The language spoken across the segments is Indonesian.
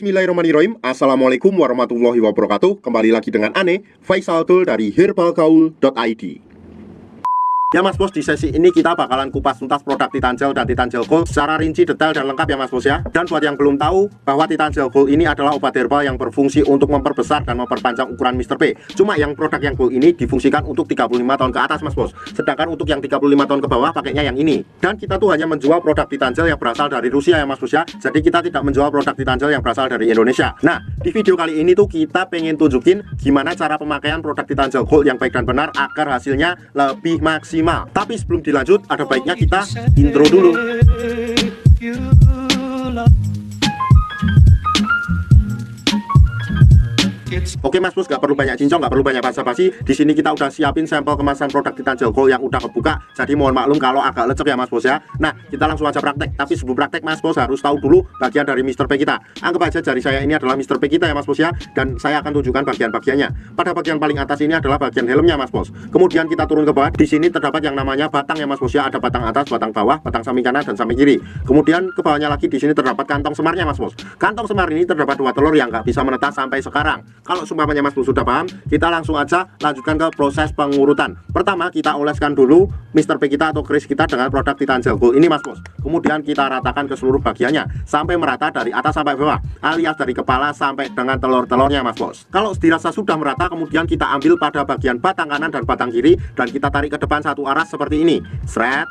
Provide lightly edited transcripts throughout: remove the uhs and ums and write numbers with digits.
Bismillahirrahmanirrahim. Assalamualaikum warahmatullahi wabarakatuh. Kembali lagi dengan Ane, Faisal Dul dari herbalgaul.id. Ya Mas Bos, di sesi ini kita bakalan kupas tuntas produk Titan Gel dan Titan Gel Gold secara rinci, detail, dan lengkap ya Mas Bos ya. Dan buat yang belum tahu bahwa Titan Gel Gold ini adalah obat herbal yang berfungsi untuk memperbesar dan memperpanjang ukuran Mr. P. Cuma yang produk yang Gold ini difungsikan untuk 35 tahun ke atas Mas Bos. Sedangkan untuk yang 35 tahun ke bawah pakainya yang ini. Dan kita tuh hanya menjual produk Titan Gel yang berasal dari Rusia ya Mas Bos ya. Jadi kita tidak menjual produk Titan Gel yang berasal dari Indonesia. Nah, di video kali ini tuh kita pengen tunjukin gimana cara pemakaian produk Titan Gel Gold yang baik dan benar agar hasilnya lebih maksimal. Tapi sebelum dilanjut, ada baiknya kita intro dulu. Oke Mas Bos, gak perlu banyak cincong, gak perlu banyak basa-basi. Di sini kita udah siapin sampel kemasan produk Titan Gel Gold yang udah kebuka. Jadi mohon maklum kalau agak lecek ya Mas Bos ya. Nah, kita langsung aja praktek. Tapi sebelum praktek Mas Bos harus tahu dulu bagian dari Mr. P kita. Anggap aja jari saya ini adalah Mr. P kita ya Mas Bos ya. Dan saya akan tunjukkan bagian-bagiannya. Pada bagian paling atas ini adalah bagian helmnya Mas Bos. Kemudian kita turun ke bawah. Di sini terdapat yang namanya batang ya Mas Bos ya. Ada batang atas, batang bawah, batang samping kanan dan samping kiri. Kemudian ke bawahnya lagi di sini terdapat kantong semarnya Mas Bos. Kantong semar ini terdapat 2 telur yang nggak bisa menetas sampai sekarang. Kalau sumpamanya Mas Bos sudah paham, kita langsung aja lanjutkan ke proses pengurutan. Pertama kita oleskan dulu Mr. P kita atau kris kita dengan produk Titan Gel Gold ini Mas Bos. Kemudian kita ratakan ke seluruh bagiannya sampai merata dari atas sampai bawah, alias dari kepala sampai dengan telur-telurnya Mas Bos. Kalau dirasa sudah merata, kemudian kita ambil pada bagian batang kanan dan batang kiri dan kita tarik ke depan satu arah seperti ini. Sret,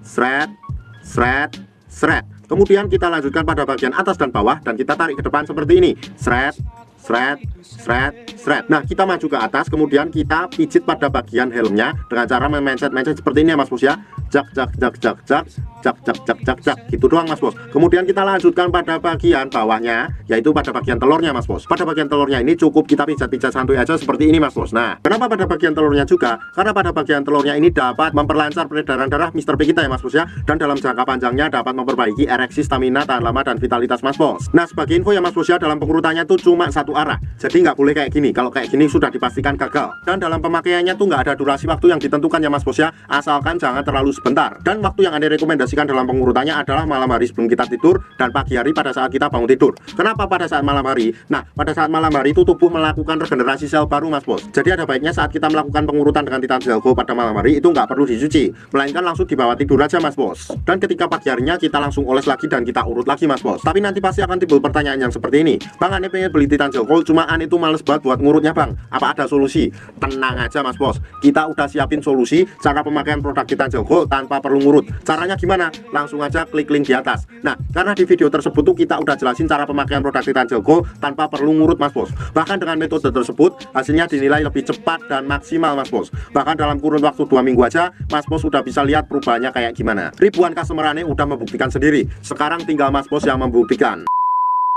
sret, sret, sret. Kemudian kita lanjutkan pada bagian atas dan bawah dan kita tarik ke depan seperti ini. Sret, sret, sret, sret. Nah, kita maju ke atas, kemudian kita pijit pada bagian helmnya dengan cara memencet-mencet seperti ini ya Mas Bos ya. Jak, jak, jak, jak, jak, jak, jak, jak, jak, jak. Gitu doang Mas Bos. Kemudian kita lanjutkan pada bagian bawahnya, yaitu pada bagian telurnya Mas Bos. Pada bagian telurnya ini cukup kita pijat-pijat santuy aja seperti ini Mas Bos. Nah, kenapa pada bagian telurnya juga? Karena pada bagian telurnya ini dapat memperlancar peredaran darah Mr. P kita ya Mas Bos ya. Dan dalam jangka panjangnya dapat memperbaiki ereksi, stamina, tahan lama, dan vitalitas Mas Bos. Nah, sebagai info ya Mas Bos ya, dalam pengurutannya tuh cuma satu arah. Jadi nggak boleh kayak gini. Kalau kayak gini sudah dipastikan gagal. Dan dalam pemakaiannya tuh nggak ada durasi waktu yang ditentukan ya Mas Bos ya. Asalkan jangan terlalu sebentar. Dan waktu yang Anda rekomendasikan dalam pengurutannya adalah malam hari sebelum kita tidur dan pagi hari pada saat kita bangun tidur. Kenapa pada saat malam hari? Nah, pada saat malam hari itu tubuh melakukan regenerasi sel baru Mas Bos. Jadi ada baiknya saat kita melakukan pengurutan dengan Titan Gel Gold pada malam hari itu nggak perlu dicuci, melainkan langsung dibawa tidur aja Mas Bos. Dan ketika pagi harinya kita langsung oles lagi dan kita urut lagi Mas Bos. Tapi nanti pasti akan timbul pertanyaan yang seperti ini. Bang, Ane pengen beli Titan Gel Gold, cuma Ane itu males banget buat ngurutnya Bang. Apa ada solusi? Tenang aja Mas Bos. Kita udah siapin solusi cara pemakaian produk Titan Gel Gold tanpa perlu ngurut. Caranya gimana? Langsung aja klik link di atas. Nah, karena di video tersebut tuh kita udah jelasin cara pemakaian produk Titan Gel Gold tanpa perlu ngurut Mas Bos. Bahkan dengan metode tersebut hasilnya dinilai lebih cepat dan maksimal Mas Bos. Bahkan dalam kurun waktu 2 minggu aja Mas Bos udah bisa lihat perubahannya kayak gimana. Ribuan customer Ane udah membuktikan sendiri. Sekarang tinggal Mas Bos yang membuktikan.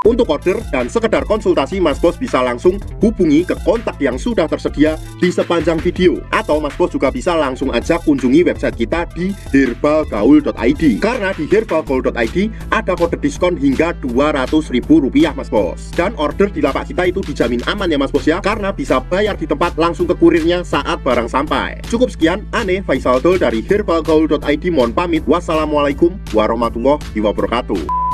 Untuk order dan sekedar konsultasi, Mas Bos bisa langsung hubungi ke kontak yang sudah tersedia di sepanjang video. Atau Mas Bos juga bisa langsung aja kunjungi website kita di herbalgaul.id. Karena di herbalgaul.id ada kode diskon hingga Rp200.000 Mas Bos. Dan order di lapak kita itu dijamin aman ya Mas Bos ya. Karena bisa bayar di tempat langsung ke kurirnya saat barang sampai. Cukup sekian, Ane Faisal Dul dari herbalgaul.id mohon pamit. Wassalamualaikum warahmatullahi wabarakatuh.